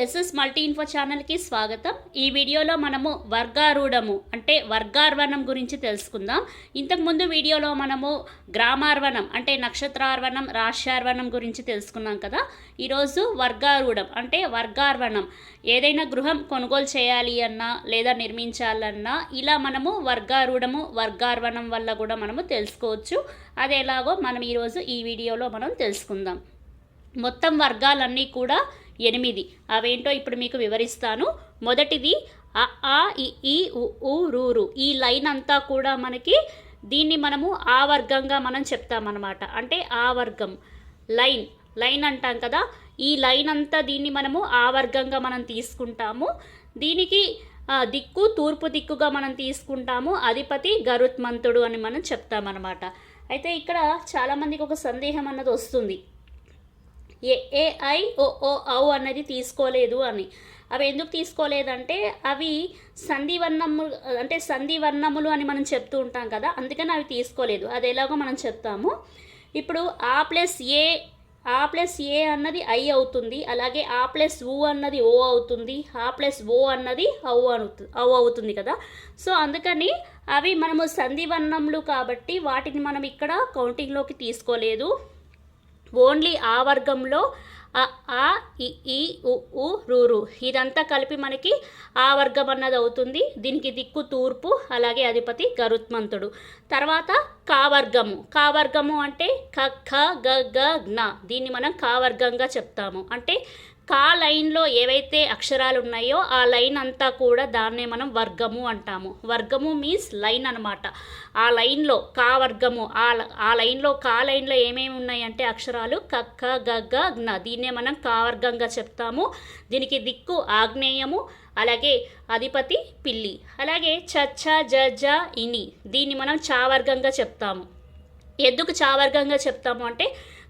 SS multi info ఛానల్కి స్వాగతం. ఈ వీడియోలో మనము వర్గారూఢము అంటే వర్గార్వణం గురించి తెలుసుకుందాం. ఇంతకుముందు వీడియోలో మనము గ్రామార్వణం అంటే నక్షత్రార్వణం, రాశ్యార్వణం గురించి తెలుసుకున్నాం కదా. ఈరోజు వర్గారూఢం అంటే వర్గార్వణం. ఏదైనా గృహం కొనుగోలు చేయాలి అన్నా లేదా నిర్మించాలన్నా ఇలా మనము వర్గారూఢము, వర్గార్వణం వల్ల కూడా మనము తెలుసుకోవచ్చు. అది ఎలాగో మనం ఈరోజు ఈ వీడియోలో మనం తెలుసుకుందాం. మొత్తం వర్గాలన్నీ కూడా 8. అవేంటో ఇప్పుడు మీకు వివరిస్తాను. మొదటిది అ ఆ ఇ ఈ ఉ ఊ రు రు. ఈ లైన్ అంతా కూడా మనకి దీన్ని మనము ఆ వర్గంగా మనం చెప్తామన్నమాట. అంటే ఆ వర్గం లైన్ అంటాం కదా. ఈ లైన్ అంతా దీన్ని మనము ఆ వర్గంగా మనం తీసుకుంటాము. దీనికి దిక్కు తూర్పు దిక్కుగా మనం తీసుకుంటాము. అధిపతి గరుత్మంతుడు అని మనం చెప్తామన్నమాట. అయితే ఇక్కడ చాలామందికి ఒక సందేహం అన్నది వస్తుంది. ఏ ఐ ఓ ఓ ఔ అన్నది తీసుకోలేదు అని. అవి ఎందుకు తీసుకోలేదంటే అవి సంధివర్ణములు అని మనం చెప్తూ ఉంటాం కదా, అందుకని అవి తీసుకోలేదు. అది ఎలాగో మనం చెప్తాము. ఇప్పుడు ఆ ప్లస్ ఏ అన్నది ఐ అవుతుంది. అలాగే ఆ ప్లస్ ఊ అన్నది ఓ అవుతుంది. ఆ ప్లస్ ఓ అన్నది ఔ అవుతుంది కదా. సో అందుకని అవి మనము సంధివర్ణములు కాబట్టి వాటిని మనం ఇక్కడ కౌంటింగ్లోకి తీసుకోలేదు. ఓన్లీ ఆ వర్గంలో ఆ ఇ ఈ ఉ ఊ రు రు ఇదంతా కలిపి మనకి ఆ వర్గం అన్నది అవుతుంది. దీనికి దిక్కు తూర్పు, అలాగే అధిపతి గరుత్మంతుడు. తర్వాత కావర్గము అంటే క ఖ గ గ జ్ఞ. దీన్ని మనం కావర్గంగా చెప్తాము. అంటే కా లైన్లో ఏవైతే అక్షరాలు ఉన్నాయో ఆ లైన్ అంతా కూడా దాన్నే మనం వర్గము అంటాము. వర్గము మీన్స్ లైన్ అనమాట. ఆ లైన్లో కా వర్గము, ఆ లైన్లో కా లైన్లో ఏమేమి ఉన్నాయంటే అక్షరాలు క ఖ గ గ జ్ఞ. దీన్నే మనం కా వర్గంగా చెప్తాము. దీనికి దిక్కు ఆగ్నేయము, అలాగే అధిపతి పిల్లి. అలాగే చచ్చ జ జ ఇని. దీన్ని మనం చావర్గంగా చెప్తాము. ఎందుకు చావర్గంగా చెప్తాము అంటే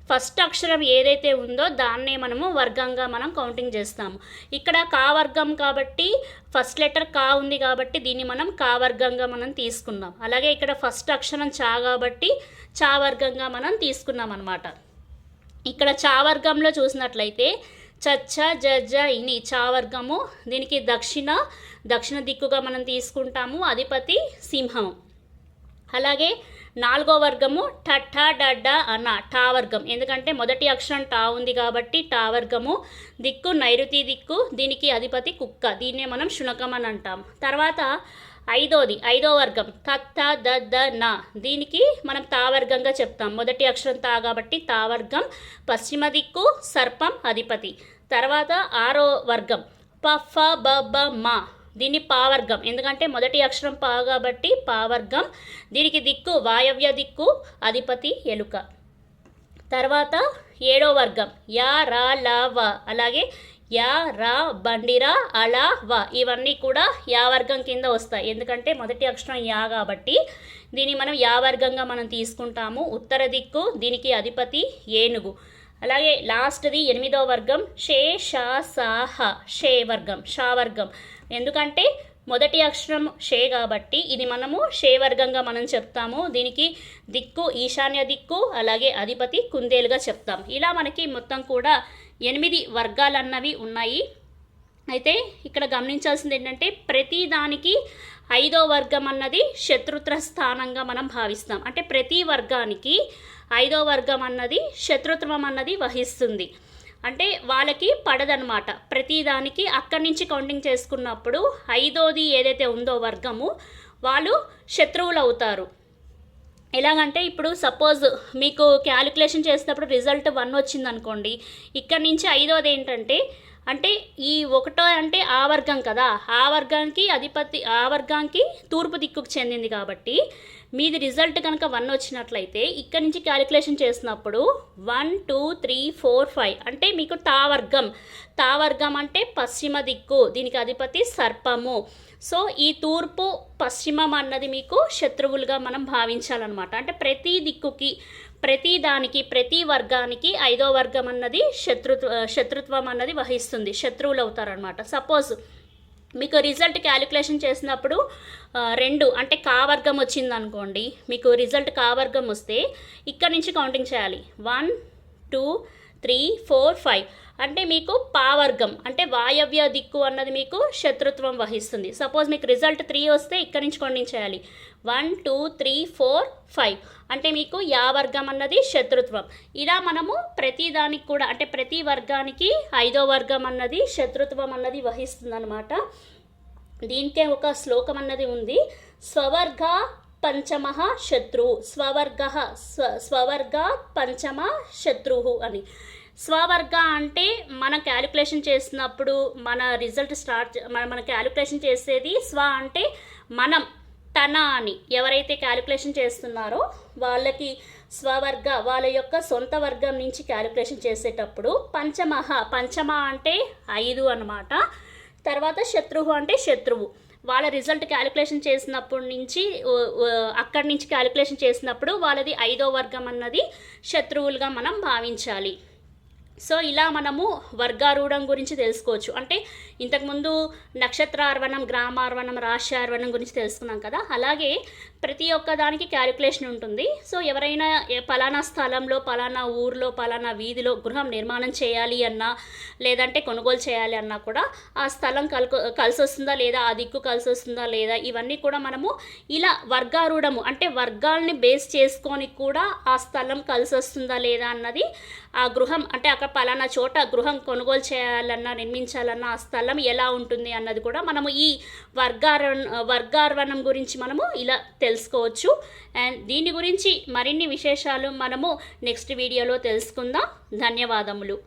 ఫస్ట్ అక్షరం ఏదైతే ఉందో దాన్నే మనము వర్గంగా మనం కౌంటింగ్ చేస్తాము. ఇక్కడ కా వర్గం కాబట్టి ఫస్ట్ లెటర్ కా ఉంది కాబట్టి దీన్ని మనం కా వర్గంగా మనం తీసుకున్నాం. అలాగే ఇక్కడ ఫస్ట్ అక్షరం చా కాబట్టి చా వర్గంగా మనం తీసుకున్నాం అనమాట. ఇక్కడ చా వర్గంలో చూసినట్లయితే చచ్చ జ ఇని చావర్గము. దీనికి దక్షిణ దిక్కుగా మనం తీసుకుంటాము. అధిపతి సింహం. అలాగే 4వ వర్గము ఠ డడ్డ అన్న టా వర్గం. ఎందుకంటే మొదటి అక్షరం టా ఉంది కాబట్టి టా వర్గము. దిక్కు నైరుతి దిక్కు. దీనికి అధిపతి కుక్క. దీన్నే మనం శునకం అని అంటాం. తర్వాత 5వ వర్గం తత్త ద నా. దీనికి మనం తా వర్గంగా చెప్తాం. మొదటి అక్షరం తా కాబట్టి తా వర్గం. పశ్చిమ దిక్కు సర్పం అధిపతి. తర్వాత 6వ వర్గం ప ఫ బ మా. దీన్ని పావర్గం. ఎందుకంటే మొదటి అక్షరం పా కాబట్టి పావర్గం. దీనికి దిక్కు వాయవ్య దిక్కు, అధిపతి ఎలుక. తర్వాత 7వ వర్గం యా రా లా వ. అలాగే యా రా బండిరా అలా వ. ఇవన్నీ కూడా యా వర్గం కింద వస్తాయి. ఎందుకంటే మొదటి అక్షరం యా కాబట్టి దీన్ని మనం యా వర్గంగా మనం తీసుకుంటాము. ఉత్తర దిక్కు. దీనికి అధిపతి ఏనుగు. అలాగే లాస్ట్ది 8వ వర్గం షే షా సా హ. షే వర్గం, షా వర్గం. ఎందుకంటే మొదటి అక్షరం షే కాబట్టి ఇది మనము షే వర్గంగా మనం చెప్తాము. దీనికి దిక్కు ఈశాన్య దిక్కు, అలాగే అధిపతి కుందేలుగా చెప్తాం. ఇలా మనకి మొత్తం కూడా 8 వర్గాలన్నవి ఉన్నాయి. అయితే ఇక్కడ గమనించాల్సింది ఏంటంటే ప్రతి దానికి 5వ వర్గం అన్నది శత్రుత్వ స్థానంగా మనం భావిస్తాం. అంటే ప్రతి వర్గానికి 5వ వర్గం అన్నది శత్రుత్వం అన్నది వహిస్తుంది. అంటే వాళ్ళకి పడదనమాట. ప్రతిదానికి అక్కడి నుంచి కౌంటింగ్ చేసుకున్నప్పుడు 5వది ఏదైతే ఉందో వర్గము వాళ్ళు శత్రువులు అవుతారు. ఎలాగంటే ఇప్పుడు సపోజ్ మీకు క్యాలిక్యులేషన్ చేసినప్పుడు రిజల్ట్ 1 వచ్చింది అనుకోండి. ఇక్కడి నుంచి 5వది ఏంటంటే అంటే ఈ 1 అంటే ఆ వర్గం కదా, ఆ వర్గానికి తూర్పు దిక్కుకు చెందింది కాబట్టి మీది రిజల్ట్ కనుక 1 వచ్చినట్లయితే ఇక్కడి నుంచి క్యాలిక్యులేషన్ చేసినప్పుడు 1 2 3 4 5 అంటే మీకు తా వర్గం అంటే పశ్చిమ దిక్కు. దీనికి అధిపతి సర్పము. సో ఈ తూర్పు పశ్చిమం అన్నది మీకు శత్రువులుగా మనం భావించాలన్నమాట. అంటే ప్రతి దిక్కుకి ప్రతి వర్గానికి 5వ వర్గం అన్నది శత్రుత్వం అన్నది వహిస్తుంది. శత్రువులు అవుతారనమాట. సపోజ్ మీకు రిజల్ట్ క్యాలిక్యులేషన్ చేసినప్పుడు 2 అంటే కా వర్గం వచ్చింది అనుకోండి. మీకు రిజల్ట్ కా వర్గం వస్తే ఇక్కడ నుంచి కౌంటింగ్ చేయాలి. 1 2 3 4 5. అంటే మీకు పావర్గం అంటే వాయవ్య దిక్కు అన్నది మీకు శత్రుత్వం వహిస్తుంది. సపోజ్ మీకు రిజల్ట్ 3 వస్తే ఇక్కడి నుంచి కొన్ని చేయాలి. 1 2 3 4 5 అంటే మీకు యావర్గం అన్నది శత్రుత్వం. ఇలా మనము ప్రతి దానికి కూడా అంటే ప్రతి వర్గానికి 5వ వర్గం అన్నది శత్రుత్వం అన్నది వహిస్తుంది అనమాట. దీనికే ఒక శ్లోకం అన్నది ఉంది. స్వవర్గ పంచమ శత్రు స్వవర్గ పంచమ శత్రు అని. స్వవర్గ అంటే మనం క్యాలిక్యులేషన్ చేసినప్పుడు మన రిజల్ట్ మన క్యాలిక్యులేషన్ చేసేది స్వ అంటే మనం, తన అని ఎవరైతే క్యాలిక్యులేషన్ చేస్తున్నారో వాళ్ళకి స్వవర్గ వాళ్ళ యొక్క సొంత వర్గం నుంచి క్యాలిక్యులేషన్ చేసేటప్పుడు పంచమ అంటే 5 అన్నమాట. తర్వాత శత్రువు అంటే శత్రువు వాళ్ళ రిజల్ట్ క్యాలిక్యులేషన్ చేసినప్పటి నుంచి అక్కడి నుంచి క్యాలిక్యులేషన్ చేసినప్పుడు వాళ్ళది 5వ వర్గం అన్నది శత్రువులుగా మనం భావించాలి. సో ఇలా మనము వర్గారూఢం గురించి తెలుసుకోవచ్చు. అంటే ఇంతకుముందు నక్షత్రార్వణం, గ్రామార్వణం, రాశ్యార్వణం గురించి తెలుసుకున్నాం కదా. అలాగే ప్రతి ఒక్క దానికి క్యాలిక్యులేషన్ ఉంటుంది. సో ఎవరైనా పలానా స్థలంలో, పలానా ఊర్లో, పలానా వీధిలో గృహం నిర్మాణం చేయాలి అన్నా లేదంటే కొనుగోలు చేయాలి అన్నా కూడా ఆ స్థలం కలిసి వస్తుందా లేదా, ఆ దిక్కు కలిసి వస్తుందా లేదా, ఇవన్నీ కూడా మనము ఇలా వర్గారూఢము అంటే వర్గాల్ని బేస్ చేసుకొని కూడా ఆ స్థలం కలిసి వస్తుందా లేదా అన్నది, ఆ గృహం అంటే అక్కడ పలానా చోట గృహం కొనుగోలు చేయాలన్నా నిర్మించాలన్నా ఆ స్థలం ఎలా ఉంటుంది అన్నది కూడా మనము ఈ వర్గార్వణం గురించి మనము ఇలా తెలుసుకోవచ్చు. అండ్ దీని గురించి మరిన్ని విశేషాలు మనము నెక్స్ట్ వీడియోలో తెలుసుకుందాం. ధన్యవాదములు.